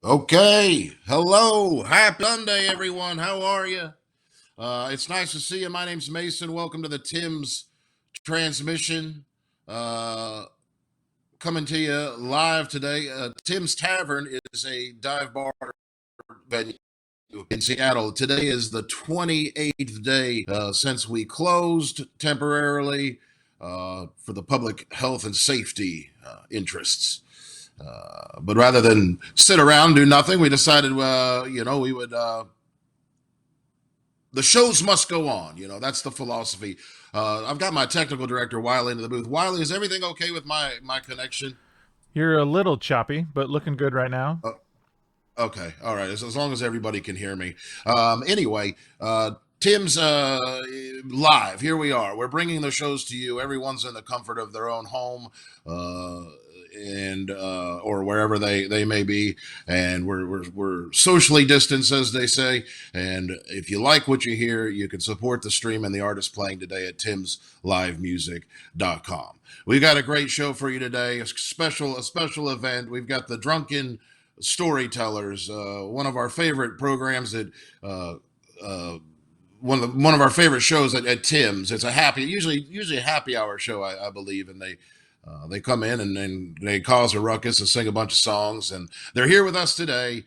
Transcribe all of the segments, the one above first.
Okay. Hello. Happy Sunday, everyone. How are you? It's nice to see you. My name's Mason. Welcome to the Tim's transmission. Uh, Coming to you live today. Tim's Tavern is a dive bar venue in Seattle. Today is the 28th day since we closed temporarily for the public health and safety interests. But rather than sit around do nothing, we decided, we would. The shows must go on. That's the philosophy. I've got my technical director Wiley into the booth. Wiley, is everything okay with my connection? You're a little choppy, but looking good right now. Uh, okay, all right. As long as everybody can hear me. Anyway, Tim's live. Here we are. We're bringing the shows to you. Everyone's in the comfort of their own home. And or wherever they may be, and we're socially distanced, as they say. And if you like what you hear, you can support the stream and the artist playing today at timslivemusic.com. We've got a great show for you today, a special event. We've got the Drunken Storytellers, one of our favorite programs that one of our favorite shows at Tim's. It's a usually a happy hour show, I believe, and they come in and they cause a ruckus and sing a bunch of songs, and they're here with us today.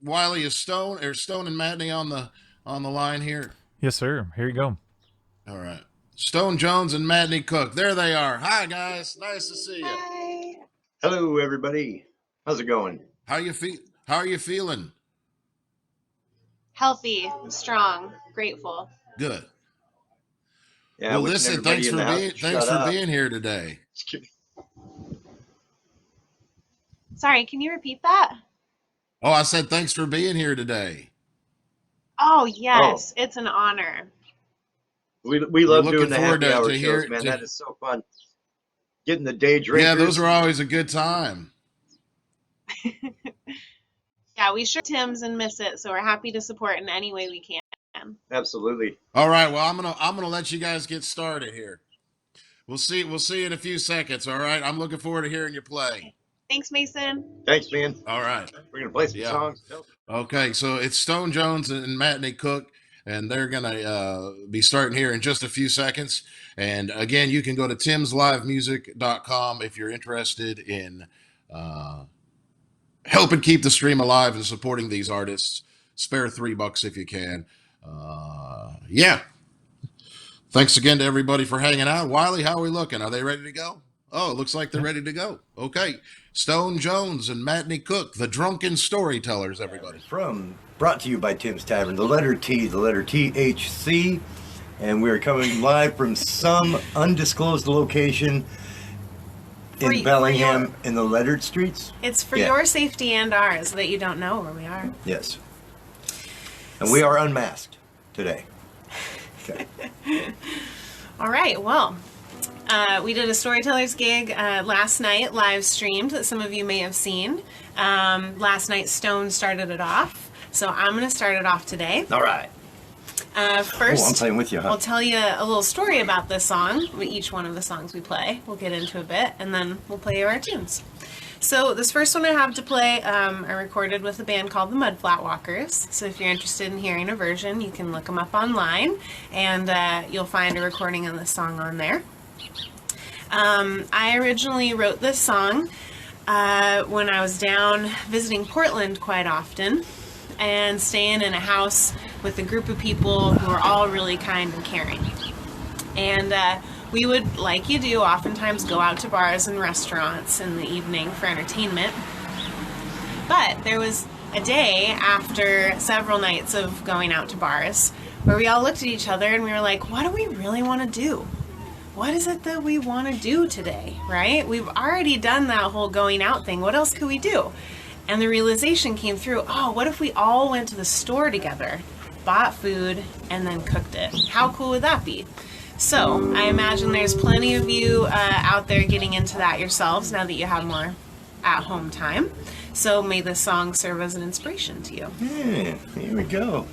Wiley, is Stone and Matney on the line here? Yes, sir. Here you go. All right, Stone Jones and Matney Cook. There they are. Hi guys, nice to see you. Hi. Hello, everybody. How's it going? How are you feeling? Healthy, strong, grateful. Good. Yeah. Well, listen, thanks for being here today. Sorry, can you repeat that? Oh, I said thanks for being here today. Oh, yes. It's an honor. We love looking doing the forward happy to hour hear- shows, man. to- That is so fun. Getting the day drinkers. Yeah, those are always a good time. Yeah, we sure Tim's and miss it, so we're happy to support in any way we can. Absolutely. All right, well, I'm gonna let you guys get started here. We'll see you in a few seconds. All right, I'm looking forward to hearing you play. Thanks, Mason. Thanks, man. All right. We're gonna play some Yeah. songs. Okay, so it's Stone Jones and Matney Cook, and they're gonna be starting here in just a few seconds. And again, you can go to timslivemusic.com if you're interested in helping keep the stream alive and supporting these artists. Spare $3 if you can. Yeah. Thanks again to everybody for hanging out. Wiley, how are we looking? Are they ready to go? Oh, it looks like they're ready to go. Okay. Stone Jones and Matney Cook, the Drunken Storytellers, everybody. Brought to you by Tim's Tavern, the letter THC, and we're coming live from some undisclosed location in Bellingham in the lettered streets. It's for your safety and ours that you don't know where we are. Yes. And we are unmasked today. Okay. All right, well, we did a Storytellers gig last night, live streamed, that some of you may have seen. Last night, Stone started it off, so I'm going to start it off today. All right. First, I'm playing with you, huh? I'll tell you a little story about this song, each one of the songs we play. We'll get into a bit, and then we'll play you our tunes. So this first one I have to play, I recorded with a band called the Mud Flatwalkers. So if you're interested in hearing a version, you can look them up online, and you'll find a recording of this song on there. I originally wrote this song when I was down visiting Portland quite often and staying in a house with a group of people who are all really kind and caring. And we would, like you do, oftentimes go out to bars and restaurants in the evening for entertainment. But there was a day after several nights of going out to bars where we all looked at each other and we were like, what do we really want to do? What is it that we want to do today, right? We've already done that whole going out thing. What else could we do? And the realization came through, oh, what if we all went to the store together, bought food, and then cooked it? How cool would that be? So I imagine there's plenty of you out there getting into that yourselves now that you have more at-home time. So may this song serve as an inspiration to you. Yeah, here we go.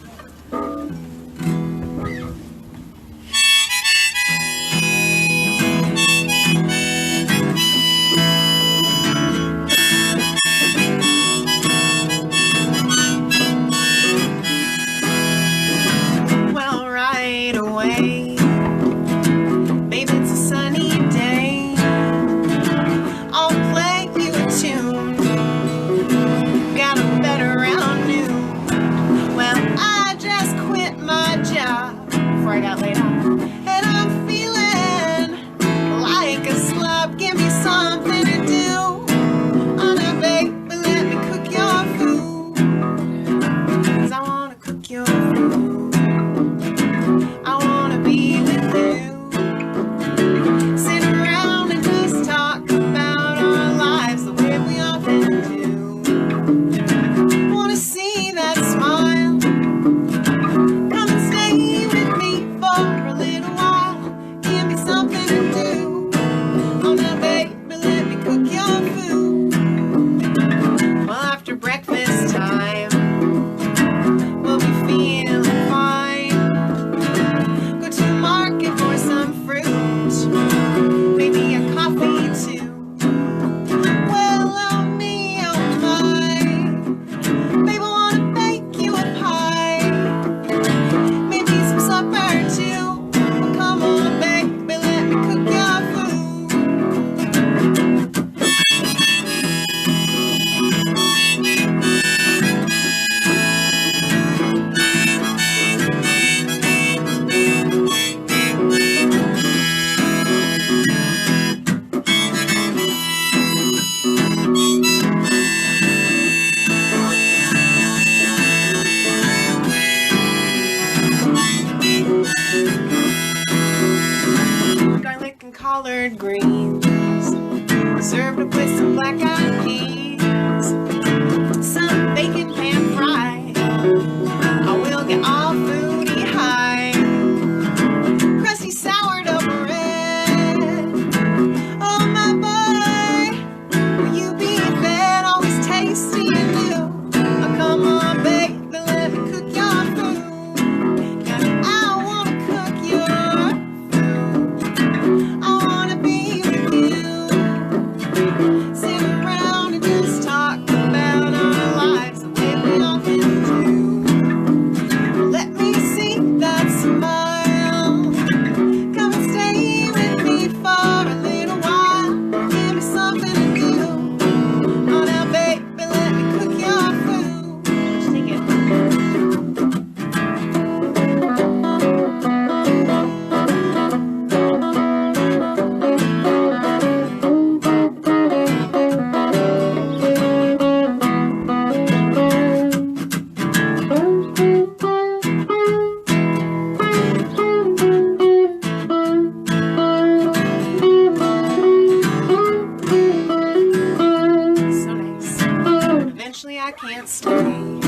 can't stay. I'm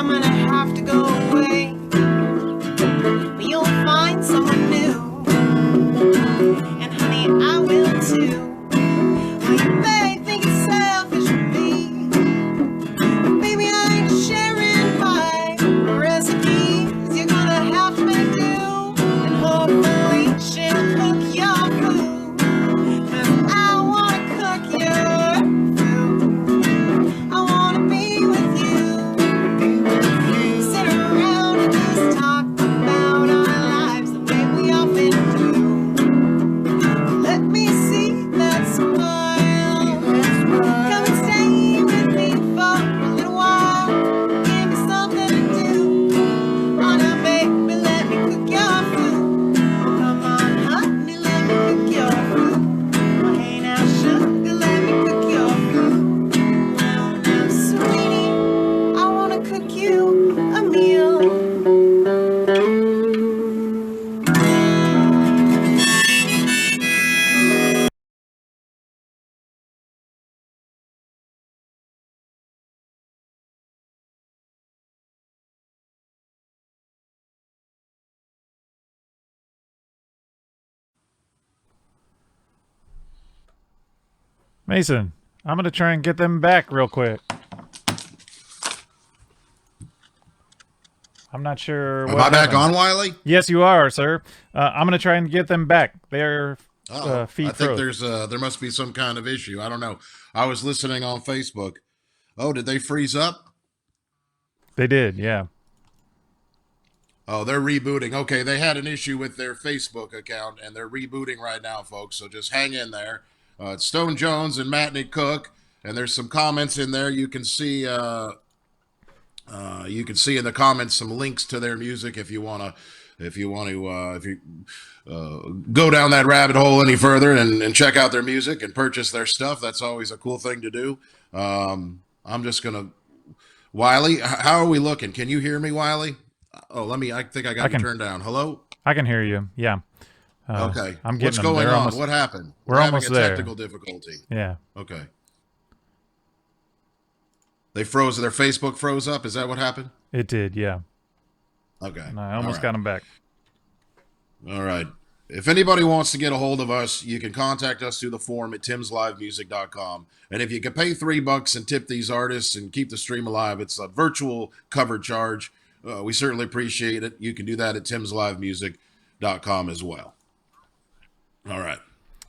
gonna have to go away. But you'll find someone new. And honey, I will too. Well, you may think it's selfish of me, but baby, I ain't sharing my recipes. You're gonna have to make do. And hopefully she'll cook your food. 'Cause I wanna cook your food. I wanna be with you. Sit around and just talk about our lives the way we often do. Let me see that smile. Come and stay with me for a little while. Give me something to do. Oh, now, baby, let me cook your food. Oh, come on, honey, let me cook your food. Oh, hey, now, sugar, let me cook your food. Well, now, sweetie, I wanna cook you a meal. Mason, I'm going to try and get them back real quick. I'm not sure Am what I back happened. on, Wiley? Yes, you are, sir. I'm going to try and get them back. Their Oh, feed I think froze. there must be some kind of issue. I don't know. I was listening on Facebook. Oh, did they freeze up? They did, yeah. Oh, they're rebooting. Okay, they had an issue with their Facebook account, and they're rebooting right now, folks. So just hang in there. It's Stone Jones and Matney Cook, and there's some comments in there. You can see in the comments some links to their music if you go down that rabbit hole any further and check out their music and purchase their stuff. That's always a cool thing to do. I'm just gonna, Wiley, how are we looking? Can you hear me, Wiley? Oh, I think I got you turned down. Hello? I can hear you, yeah. Okay. I'm getting What's them. going They're on? almost- What happened? we're having almost a there. technical difficulty. Yeah. Okay. They froze. Their Facebook froze up. Is that what happened? It did, yeah. Okay. And I almost got them back. All right. If anybody wants to get a hold of us, you can contact us through the form at timslivemusic.com. And if you can pay $3 and tip these artists and keep the stream alive, it's a virtual cover charge. We certainly appreciate it. You can do that at timslivemusic.com as well. All right.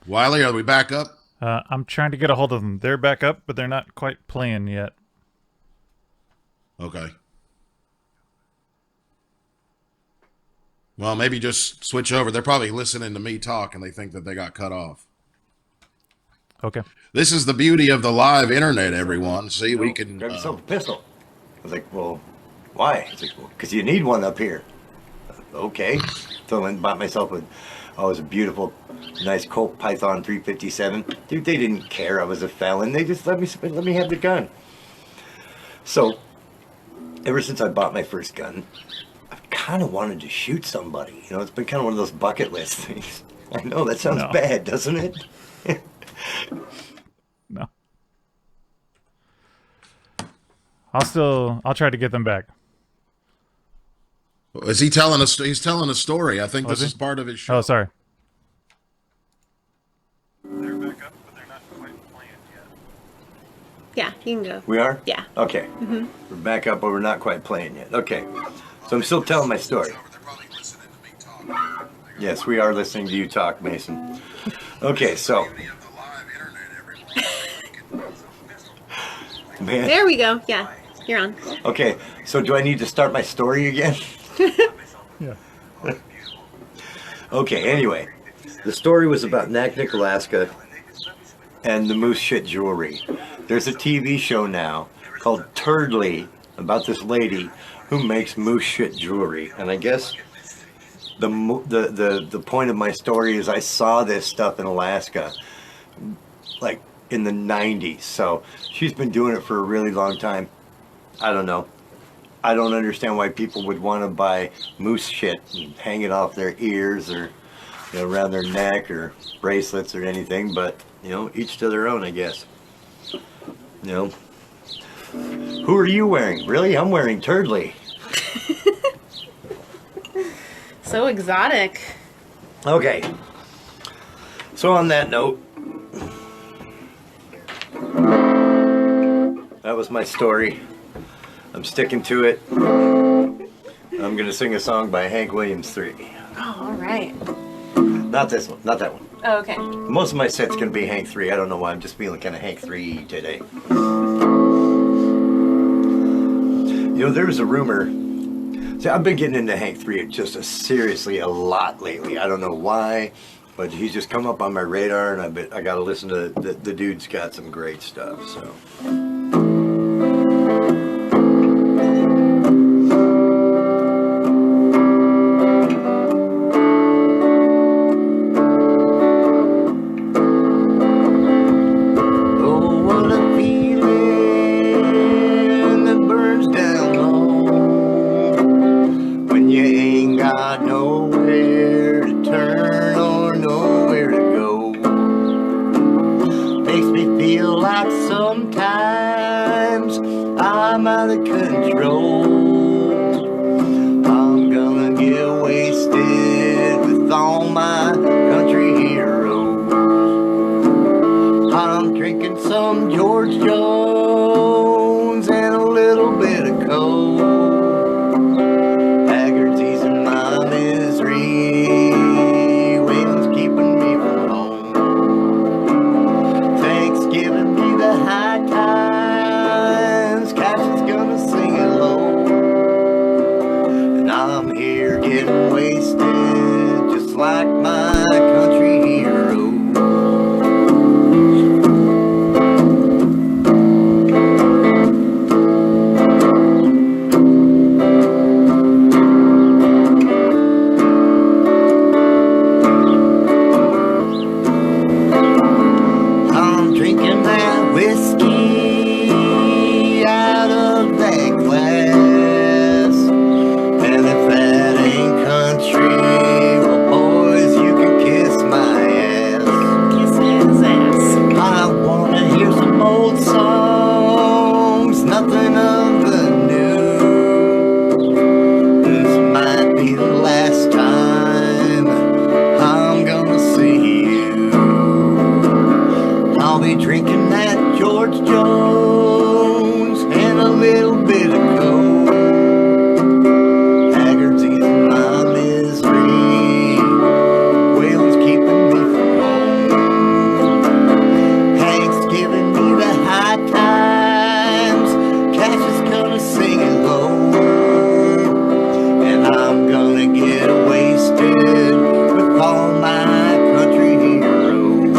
Wiley, are we back up? I'm trying to get a hold of them. They're back up, but they're not quite playing yet. Okay. Well, maybe just switch over. They're probably listening to me talk and they think that they got cut off. Okay. This is the beauty of the live internet, everyone. See, we can... Grab yourself a pistol. I was like, well, why? He's like, well, because you need one up here. Okay. So I went and bought myself it was a beautiful, nice Colt Python 357. Dude, they didn't care I was a felon. They just let me have the gun. So, ever since I bought my first gun, I've kind of wanted to shoot somebody. You know, it's been kind of one of those bucket list things. I know, that sounds bad, doesn't it? No. I'll try to get them back. Is he telling us? He's telling a story. I think Was this he? is part of his show. Oh, sorry. They're back up, but they're not quite playing yet. Yeah, you can go. We are? Yeah. Okay. We're back up, but we're not quite playing yet. Okay. So I'm still telling my story. They're probably listening to me talk. Yes, we are listening to you talk, Mason. Okay, so, Beauty of the live internet, everyone. man. There we go. Yeah, you're on. Okay, so do I need to start my story again? Yeah. Okay, anyway. The story was about Naknek, Alaska and the moose shit jewelry. There's a TV show now called Turdley about this lady who makes moose shit jewelry. And I guess the point of my story is I saw this stuff in Alaska like in the 90s. So she's been doing it for a really long time. I don't know. I don't understand why people would want to buy moose shit and hang it off their ears or, you know, around their neck or bracelets or anything, but, you know, each to their own, I guess. You know, Who are you wearing? Really? I'm wearing Turdley. So exotic. Okay. So on that note, that was my story. I'm sticking to it. I'm going to sing a song by Hank Williams III. Oh, all right. Not this one. Not that one. Oh, okay. Most of my set's going to be Hank III. I don't know why. I'm just feeling kind of Hank III today. You know, there was a rumor. See, I've been getting into Hank III just seriously a lot lately. I don't know why, but he's just come up on my radar, and I got to listen to the dude's got some great stuff. So. Sometimes I'm out of control. I'm gonna get wasted with all my country heroes. I'm drinking some George Jones and a little bit of coke. Haggard's easing my misery. Waylon's keeping me from home. Thanksgiving be the high times, Cash is gonna sing it low, and I'm here getting wasted just like my country hero. I'm drinking that whiskey out of that glass, and if that ain't country, well boys, you can kiss my ass. Kiss his ass. I wanna hear some old songs, nothing of the new. This might be the last time I'm gonna see you. I'll be drinking that George Jones and a little bit of coke. Haggard's easing my misery. Waylon's keeping me from home. Hank's giving me the high times. Cash is gonna sing it low, and I'm gonna get wasted with all my country heroes.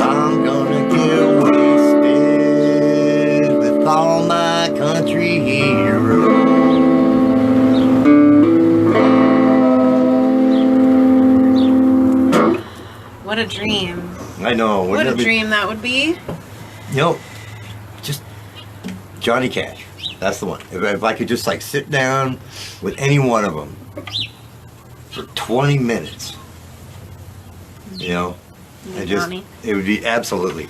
I'm gonna get wasted with all my country heroes. What a dream. I know. What wouldn't a it be- dream that would be. You know, just Johnny Cash. That's the one. If I could just like sit down with any one of them for 20 minutes, you know, and just Johnny. it would be absolutely.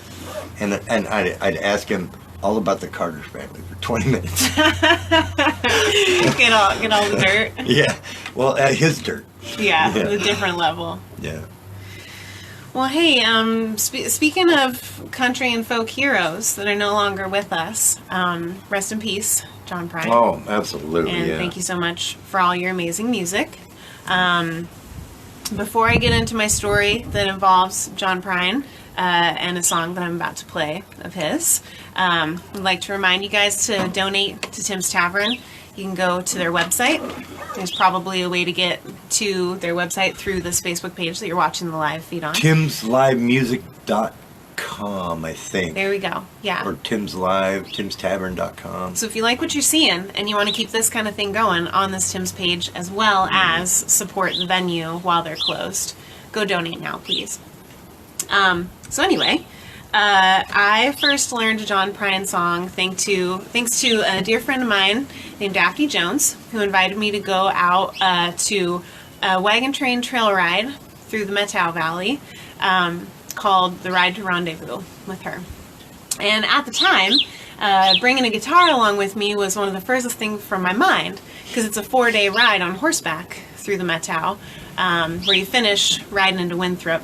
And I'd ask him all about the Carter family for 20 minutes. get all the dirt. Yeah. Well, his dirt. Yeah, Yeah. the different level. Yeah. Well, hey, speaking of country and folk heroes that are no longer with us, rest in peace, John Prine. Oh, absolutely. And yeah. thank you so much for all your amazing music. Before I get into my story that involves John Prine and a song that I'm about to play of his, I'd like to remind you guys to donate to Tim's Tavern. You can go to their website. There's probably a way to get to their website through this Facebook page that you're watching the live feed on. TimsLiveMusic.com, I think. There we go. Yeah. Or TimsTavern.com. So if you like what you're seeing and you want to keep this kind of thing going on this Tim's page, as well as support the venue while they're closed, go donate now, please. So anyway, I first learned a John Prine song thanks to a dear friend of mine named Daphne Jones, who invited me to go out to a wagon train trail ride through the Methow Valley called the Ride to Rendezvous with her. And at the time, bringing a guitar along with me was one of the furthest things from my mind, because it's a 4-day ride on horseback through the Metau, where you finish riding into Winthrop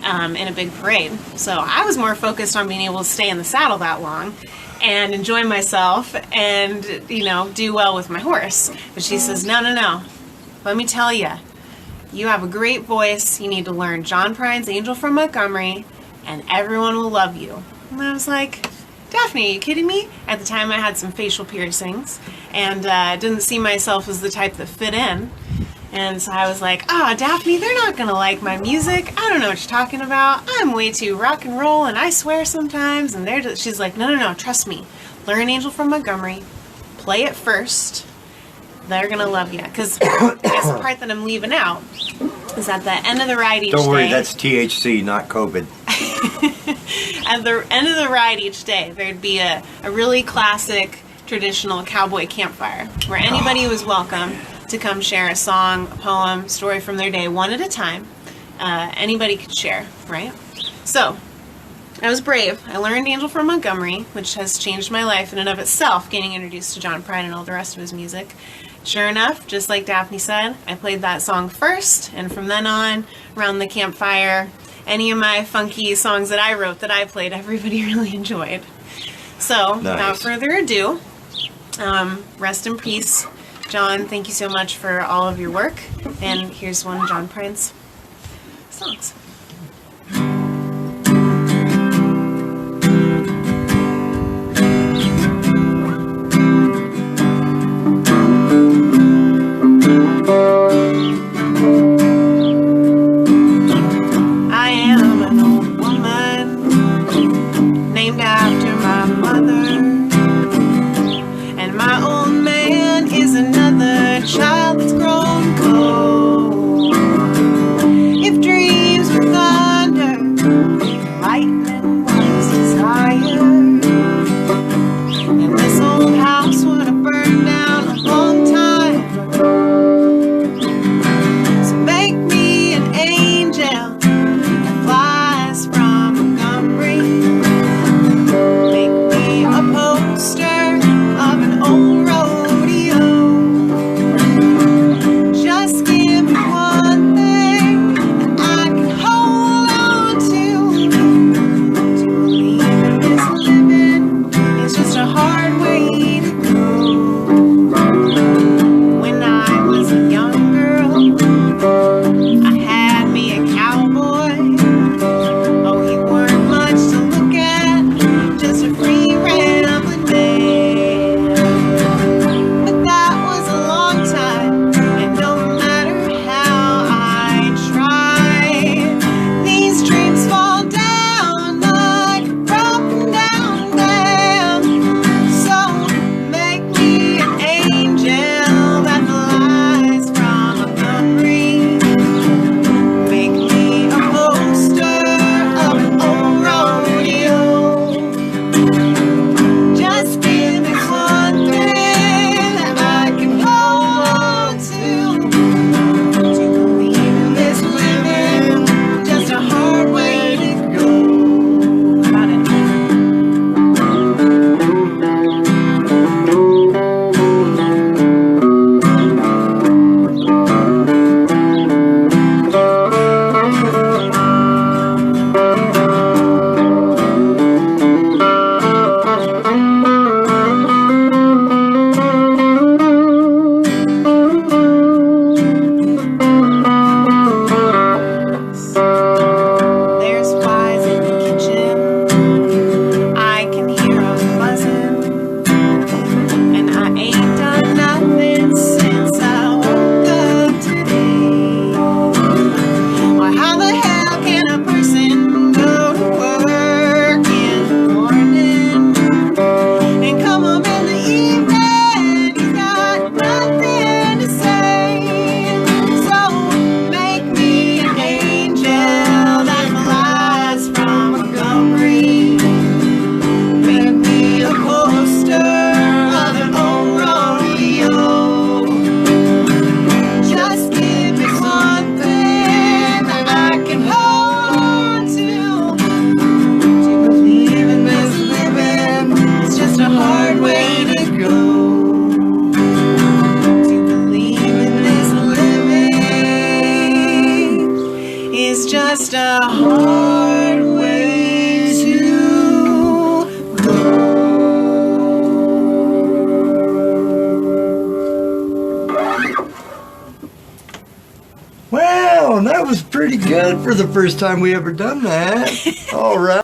in a big parade. So I was more focused on being able to stay in the saddle that long and enjoy myself and, you know, do well with my horse. But she says, no, let me tell you, you have a great voice. You need to learn John Prine's Angel from Montgomery, and everyone will love you. And I was like, Daphne, are you kidding me? At the time I had some facial piercings and didn't see myself as the type that fit in. And so I was like, Daphne, they're not going to like my music. I don't know what you're talking about. I'm way too rock and roll and I swear sometimes. And she's like, no, trust me. Learn Angel from Montgomery. Play it first. They're going to love you. Because I guess the part that I'm leaving out is at the end of the ride each day. Don't worry, that's THC, not COVID. At the end of the ride each day, there'd be a really classic, traditional cowboy campfire where anybody was welcome to come share a song, a poem, story from their day, one at a time. Anybody could share, right? So, I was brave. I learned Angel from Montgomery, which has changed my life in and of itself, getting introduced to John Prine and all the rest of his music. Sure enough, just like Daphne said, I played that song first, and from then on, around the campfire, any of my funky songs that I wrote that I played, everybody really enjoyed. So, without further ado, rest in peace, John. Thank you so much for all of your work, and here's one of John Prine's songs. Child that's grown cold. If dreams were pretty good for the first time we ever done that. All right.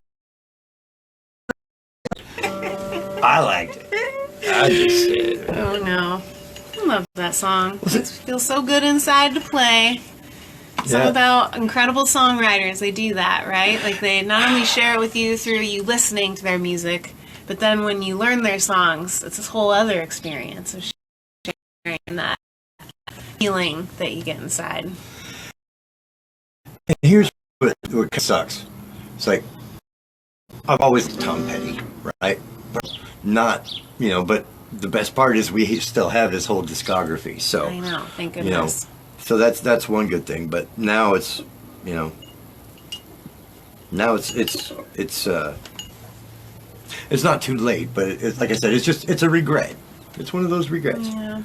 I liked it. I just said. Oh no. I love that song. It feels so good inside to play. Something about incredible songwriters, they do that, right? Like they not only share it with you through you listening to their music, but then when you learn their songs, it's this whole other experience of sharing that feeling that you get inside. And here's what sucks. It's like, I've always loved Tom Petty, right? But not, but the best part is we still have his whole discography. So I know, thank goodness. So that's one good thing. But now it's, now it's not too late. But it's like I said, it's a regret. It's one of those regrets. Yeah.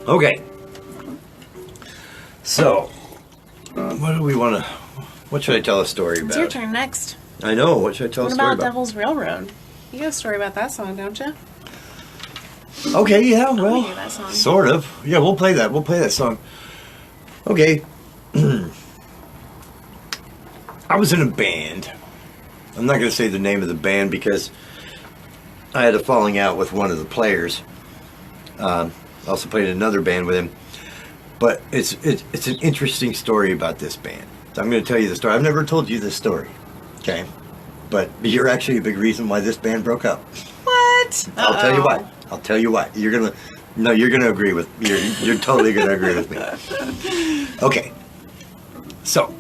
Okay. So, what should I tell a story about? It's your turn next. I know. What should I tell a What story about about? Devil's Railroad? You got a story about that song, don't you? Okay, yeah, wanna well, hear that song. sort of. Yeah, we'll play that. We'll play that song. Okay. I was in a band. I'm not going to say the name of the band because I had a falling out with one of the players. I also played in another band with him. But it's an interesting story about this band. So I'm going to tell you the story. I've never told you this story. Okay? But you're actually a big reason why this band broke up. What? I'll tell you what. I'll tell you what. You're gonna agree with. You're totally gonna agree with me. Okay. So,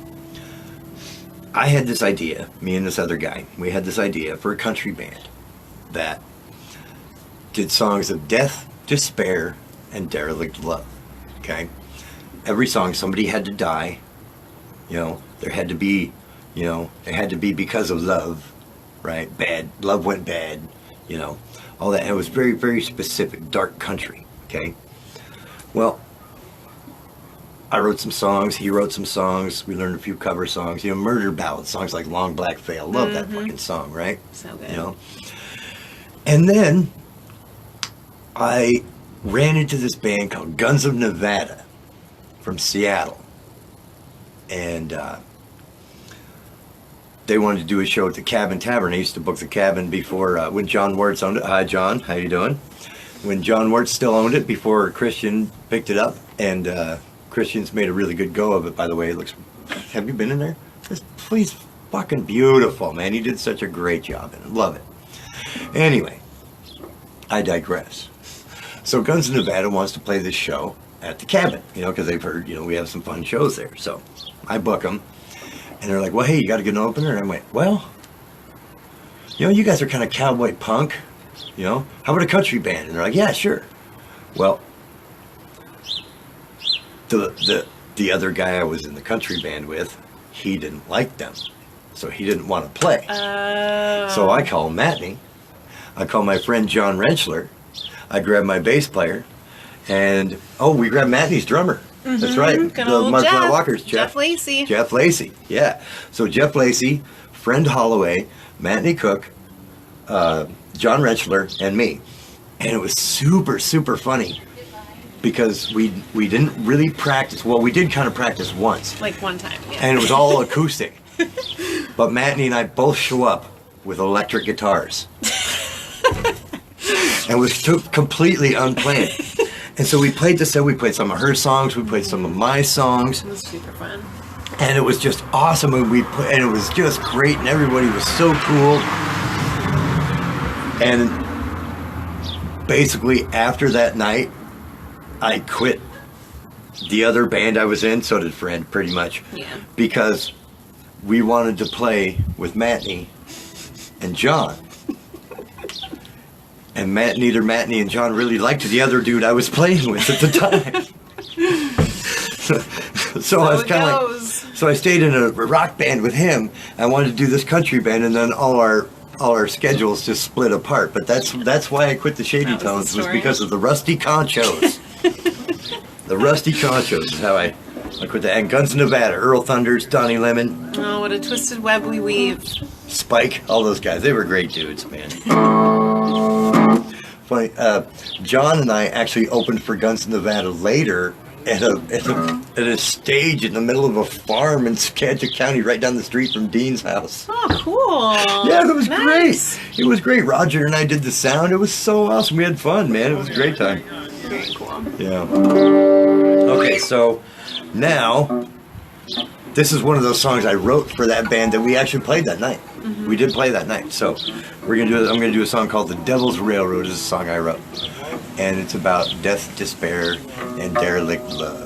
I had this idea. Me and this other guy. We had this idea for a country band that did songs of death, despair, and derelict love. Okay. Every song, somebody had to die. There had to be. It had to be because of love, right? Bad. Love went bad. All that. And it was very, very specific, dark country, okay? Well, I wrote some songs, he wrote some songs, we learned a few cover songs, murder ballad songs like Long Black Veil. Love that fucking song, right? So good. And then I ran into this band called Guns of Nevada from Seattle. And they wanted to do a show at the Tavern. I used to book the Cabin before, when John Wirtz owned it. Hi, John. How you doing? When John Wirtz still owned it before Christian picked it up. And Christian's made a really good go of it, by the way. It looks... Have you been in there? Please, fucking beautiful, man. He did such a great job in it. Love it. Anyway, I digress. So Guns of Nevada wants to play this show at the Cabin, because they've heard, we have some fun shows there. So I book them. And they're like, well, hey, you got to get an opener? And I went, well, you guys are kind of cowboy punk, how about a country band? And they're like, yeah, sure. Well, the other guy I was in the country band with, he didn't like them. So he didn't want to play. So I call Matney. I call my friend John Rentschler. I grab my bass player. And, we grabbed Matney's drummer. That's right. Good old Mudflat Walkers. Jeff Lacey. Jeff Lacey, yeah. So Jeff Lacey, Friend Holloway, Matney Cook, John Rentschler, and me. And it was super, super funny because we didn't really practice. Well, we did kind of practice once. Like one time, yeah. And it was all acoustic. But Matney and I both show up with electric guitars. And it was completely unplanned. And so we played the set. We played some of her songs. We played some of my songs. It was super fun. And it was just awesome. And it was just great. And everybody was so cool. And basically after that night, I quit the other band I was in. So did Fred, pretty much. Yeah. Because we wanted to play with Matney and John. And neither Matney and John really liked the other dude I was playing with at the time. so I was kind of like, so I stayed in a rock band with him. I wanted to do this country band, and then all our schedules just split apart. But that's why I quit the Shady Tones, was because of the Rusty Conchos. The Rusty Conchos is how I quit that. And Guns of Nevada, Earl Thunders, Donnie Lemon. Oh, what a twisted web we weave. Spike, all those guys. They were great dudes, man. Funny, John and I actually opened for Guns of Nevada later at a stage in the middle of a farm in Skagit County, right down the street from Dean's house. Oh, cool. Yeah, that was Nice. great. It was great. Roger and I did the sound. It was so awesome. We had fun, man. It was a great time. Very cool. Yeah. Okay, so now this is one of those songs I wrote for that band that we actually played that night. We did play that night. So we're gonna do. I'm gonna do a song called "The Devil's Railroad." Is a song I wrote, and it's about death, despair, and derelict love.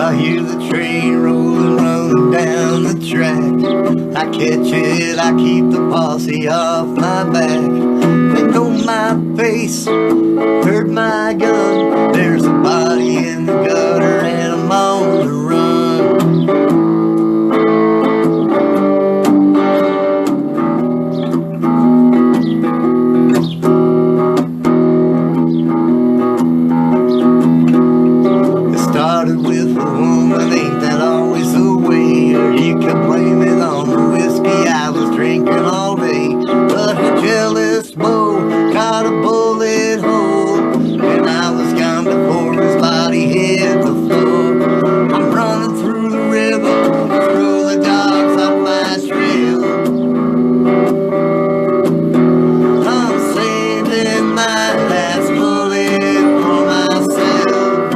I hear the train rolling, rolling down the track. I catch it, I keep the posse off my back. They know my face, heard my gun. There's a body in the gutter and I'm on the run. It started with a woman, ain't that always the way? Or you can blame it on the whiskey I was drinking all day. But a jealous beau caught a bullet hole, and I was gone before his body hit the floor. I'm running through the river, through the dogs off my trail. I'm saving my last bullet for myself.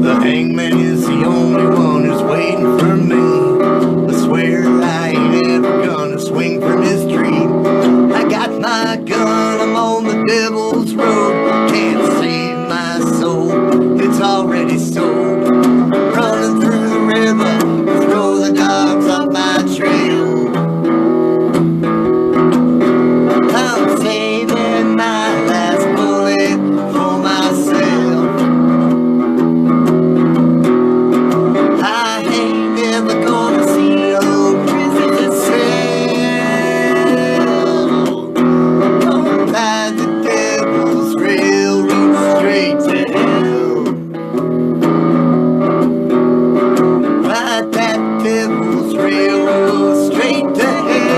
The hangman is the only one who's waiting for me. I swear I ain't ever gonna swing from his tree. I got my gun, I'm on the devil's road. Can't save my soul, it's already sold. Running through the river, throw the dogs off my trail. I'm saving my last bullet for myself. I ain't never gonna see no prison cell. Don't ride the devil's railroad straight to hell. Ride that devil's railroad straight to hell.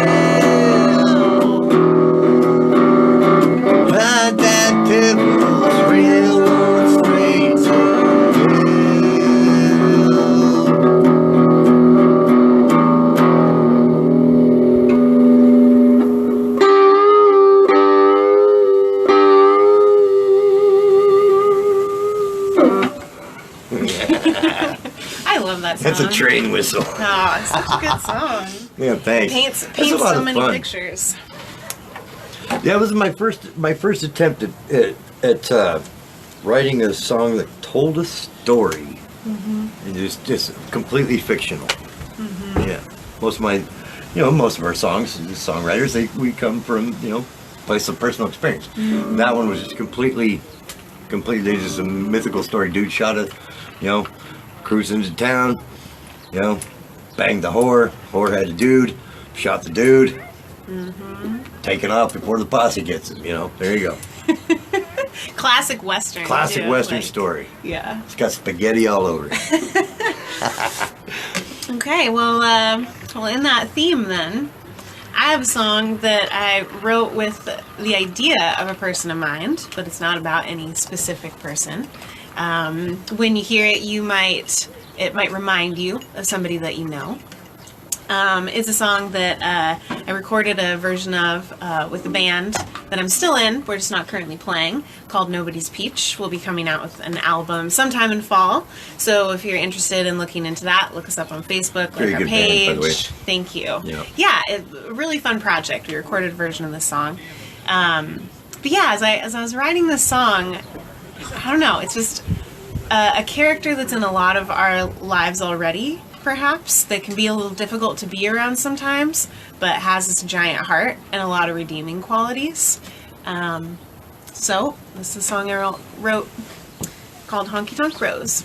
Ride that devil's railroad straight to hell. I love that song. That's a train whistle. Oh, it's such a good song. Yeah, thanks. Paints That's a lot so of many fun. pictures. Yeah, it was my first attempt at writing a song that told a story. And just completely fictional. Yeah, most of our songs, as songwriters, we come from place of personal experience. That one was just completely just a mythical story. Dude shot a, cruising into town, banged the whore had a dude, shot the dude, taken off before the posse gets him. There you go. Classic Western. Classic too, Western like- story. Yeah. It's got spaghetti all over it. Okay, well, in that theme then, I have a song that I wrote with the idea of a person in mind, but it's not about any specific person. When you hear it, it might remind you of somebody that you know. It's a song that I recorded a version of with a band that I'm still in. We're just not currently playing, called Nobody's Peach. We'll be coming out with an album sometime in fall. So if you're interested in looking into that, look us up on Facebook, Very like our good band, page. by the way. Thank you. Yeah. A really fun project. We recorded a version of this song. But yeah, as I was writing this song, I don't know, it's just a character that's in a lot of our lives already, perhaps, that can be a little difficult to be around sometimes, but has this giant heart and a lot of redeeming qualities. So, this is a song I wrote called Honky Tonk Rose.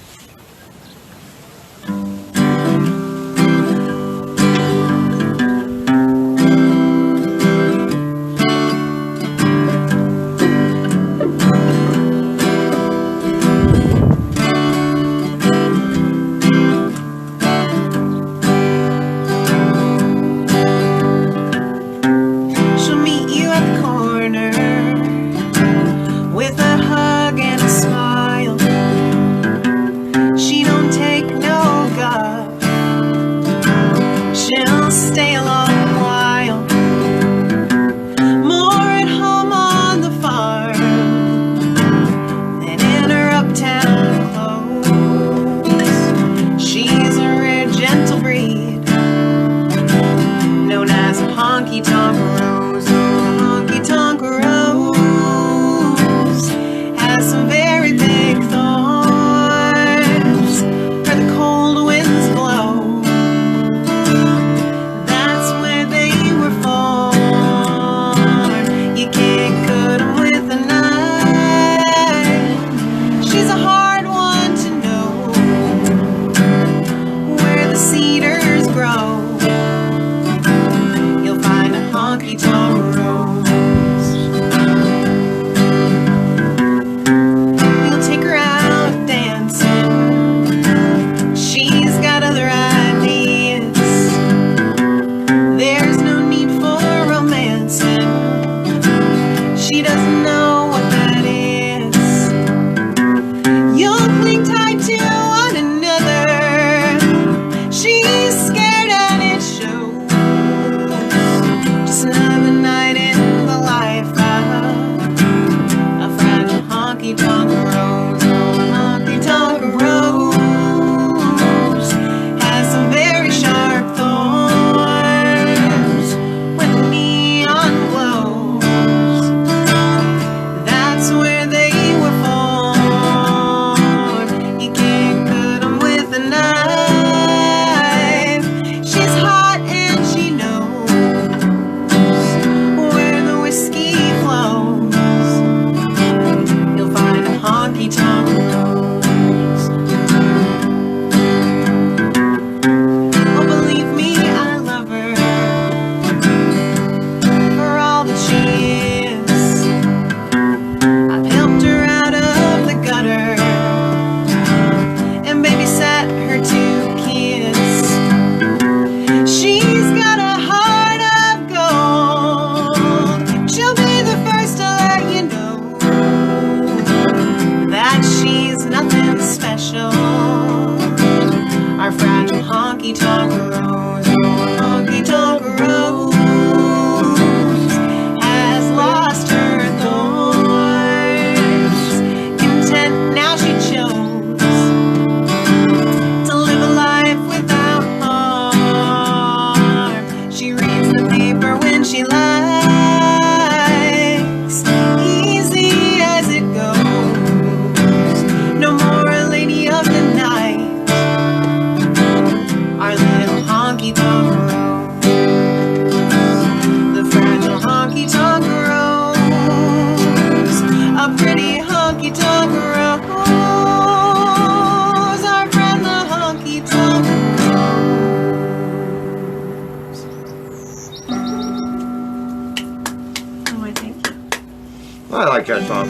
I like that song.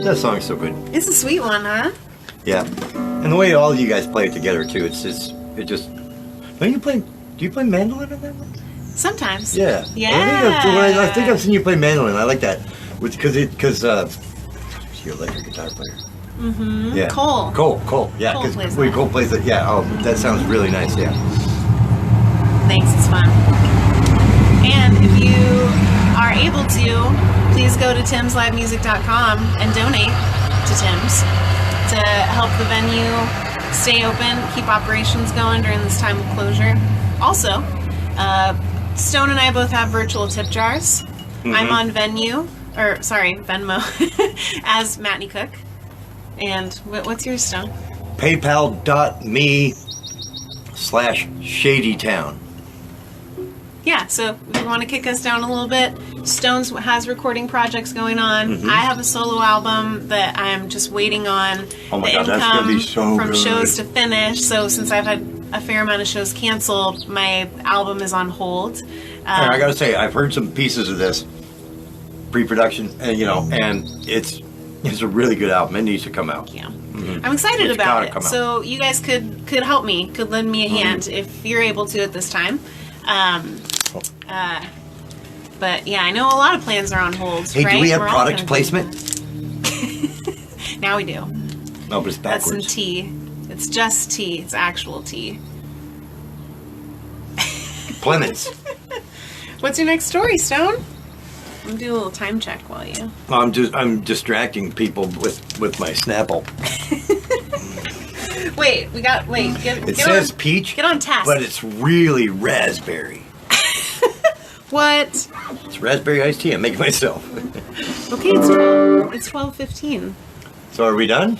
That song's so good. It's a sweet one, huh? Yeah. And the way all you guys play it together too, it just do you play mandolin on that one? Sometimes. Yeah. Yeah. I think I've seen you play mandolin. I like that. Because you're an electric guitar player. Mm-hmm. Yeah. Cole. Yeah, Cole because plays Cole plays it. Yeah. Oh, that sounds really nice. Yeah. Thanks, it's fun. And if you are able to, please go to timslivemusic.com and donate to Tim's to help the venue stay open, keep operations going during this time of closure. Also, Stone and I both have virtual tip jars. I'm on Venmo as Matney Cook. And what's yours, Stone? PayPal.me/ShadyTown. Yeah, so if you want to kick us down a little bit, Stones has recording projects going on. I have a solo album that I'm just waiting on Oh my the God, that's gonna income be so from good. shows to finish. So since I've had a fair amount of shows canceled, my album is on hold. And I gotta say, I've heard some pieces of this pre-production, and and it's a really good album. It needs to come out. Yeah. I'm excited It's about gotta it. come out. So you guys could help me, could lend me a hand if you're able to at this time. But yeah, I know a lot of plans are on hold. Hey, right? do we have We're all product gonna- placement? Now we do. No, but it's That's some backwards. tea. It's just tea. It's actual tea. Clemens. What's your next story, Stone? I'm gonna do a little time check while you. I'm distracting people with my Snapple. Wait, It get says on, peach, get on task. but it's really raspberry. What? It's raspberry iced tea. I make it myself. Okay, it's 12:15. So are we done?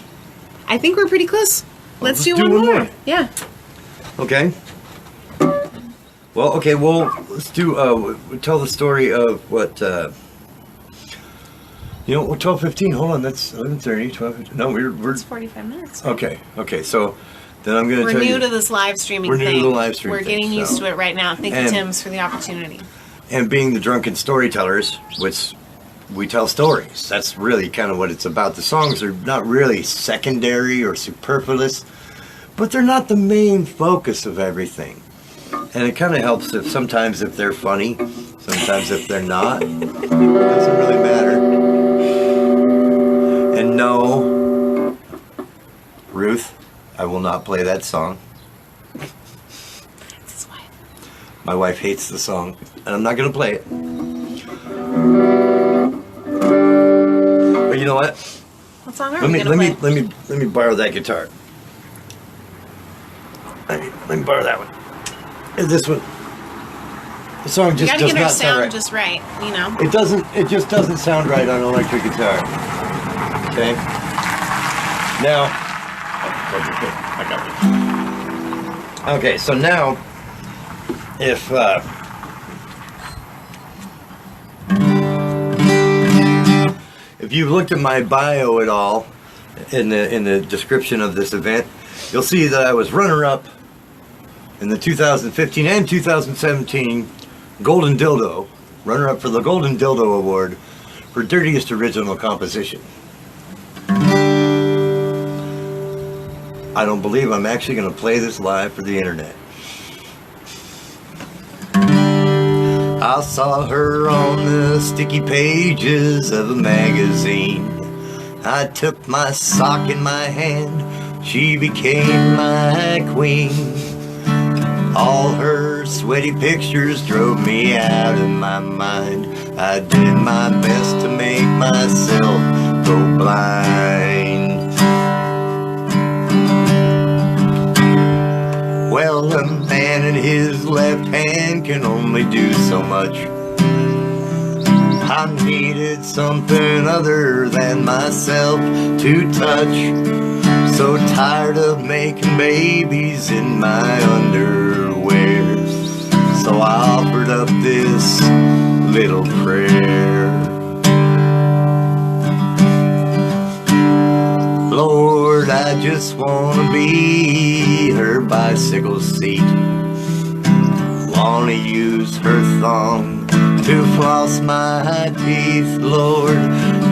I think we're pretty close. Let's do let's one do one more. more. Yeah. Okay. Well, let's do, tell the story of what, 12:15, hold on, that's 11:30, 12:15, no, we're, It's 45 minutes. okay, so then I'm going to We're tell new you, to this live streaming We're new to thing. the live stream We're thing, getting used so- to it right now. Thank you, And- Tim's, for the opportunity. and being the Drunken Storytellers, which we tell stories, that's really kind of what it's about. The songs are not really secondary or superfluous, but they're not the main focus of everything. And it kind of helps sometimes if they're funny, sometimes if they're not. It doesn't really matter. And no, Ruth, I will not play that song. This is why. My wife hates the song, and I'm not going to play it. But you know what? What song are Let we me gonna play? let me borrow that guitar. Let me borrow that one. And this one. The song You just gotta does get our not sound sound right. just right, you know? It just doesn't sound right on an electric guitar. Okay? Now, I got it. Okay, so now, if you've looked at my bio at all, in the description of this event, you'll see that I was runner-up in the 2015 and 2017 Golden Dildo, runner-up for the Golden Dildo Award for Dirtiest Original Composition. I don't believe I'm actually going to play this live for the internet. I saw her on the sticky pages of a magazine. I took my sock in my hand, she became my queen. All her sweaty pictures drove me out of my mind. I did my best to make myself go blind. Well, a man in his left hand can only do so much. I needed something other than myself to touch. So tired of making babies in my underwear, so I offered up this little prayer. Lord, I just wanna be her bicycle seat. Wanna use her thong to floss my teeth, Lord.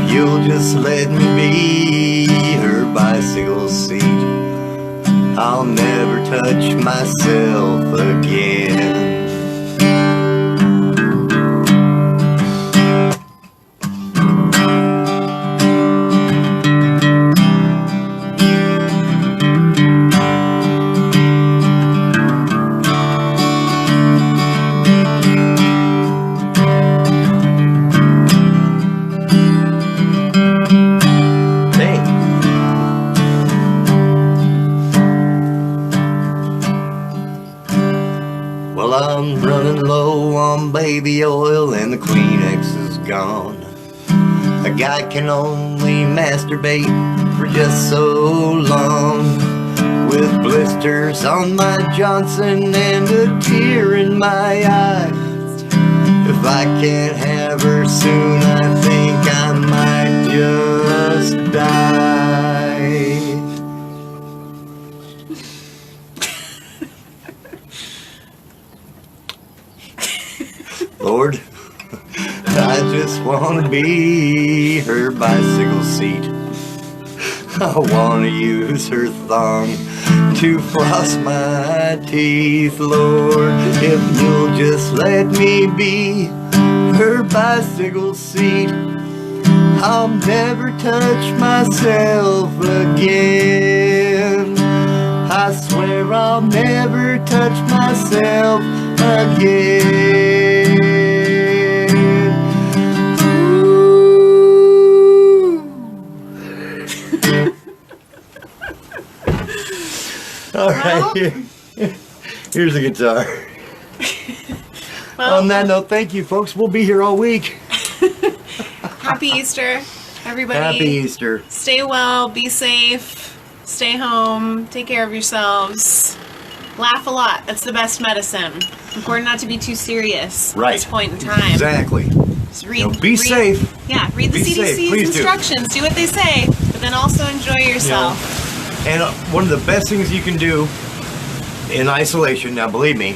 You'll just let me be her bicycle seat. I'll never touch myself again. Well, I'm running low on baby oil and the Kleenex is gone. A guy can only masturbate for just so long. With blisters on my Johnson and a tear in my eye. If I can't have her soon, I think I might just die. Lord, I just want to be her bicycle seat. I want to use her thong to floss my teeth, Lord. If you'll just let me be her bicycle seat, I'll never touch myself again. I swear I'll never touch myself again. All right, here's the guitar. Well, On that note, thank you, folks. We'll be here all week. happy Easter, everybody. Happy Easter. Stay well, be safe, stay home, take care of yourselves. Laugh a lot. That's the best medicine. Important not to be too serious Right. at this point in time. Exactly. Just read, Be safe. Yeah, read the Be safe. CDC's Please do. instructions. Do what they say, but then also enjoy yourself. And one of the best things you can do in isolation, now believe me,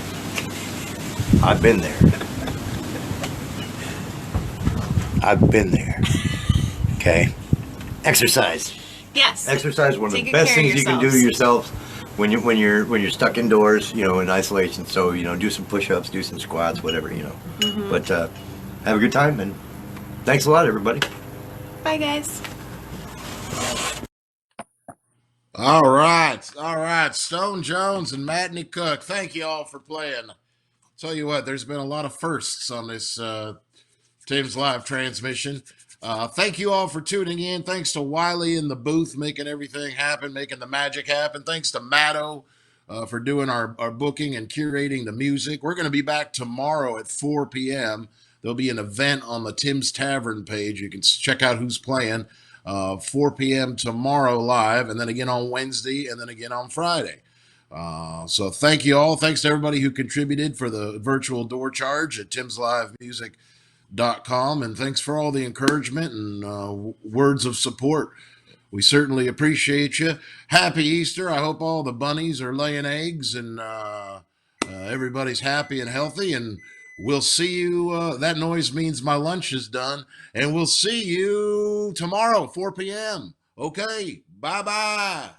I've been there. I've been there. Okay? Exercise. Yes. Exercise is one of the Take best care of things you can do yourselves. yourself when you're stuck indoors, in isolation. So, do some push-ups, do some squats, whatever, Mm-hmm. But have a good time, and thanks a lot, everybody. Bye, guys. All right. Stone Jones and Matney Cook, thank you all for playing. Tell you what, there's been a lot of firsts on this Tim's live transmission. Thank you all for tuning in. Thanks to Wiley in the booth making everything happen, making the magic happen. Thanks to Matto for doing our booking and curating the music. We're going to be back tomorrow at 4 p.m. There'll be an event on the Tim's Tavern page. You can check out who's playing. 4 p.m. tomorrow live, and then again on Wednesday, and then again on Friday. So thank you all. Thanks to everybody who contributed for the virtual door charge at timslivemusic.com, and thanks for all the encouragement and words of support. We certainly appreciate you. Happy Easter. I hope all the bunnies are laying eggs and everybody's happy and healthy, and we'll see you. That noise means my lunch is done, and we'll see you tomorrow, 4 p.m. Okay, bye-bye.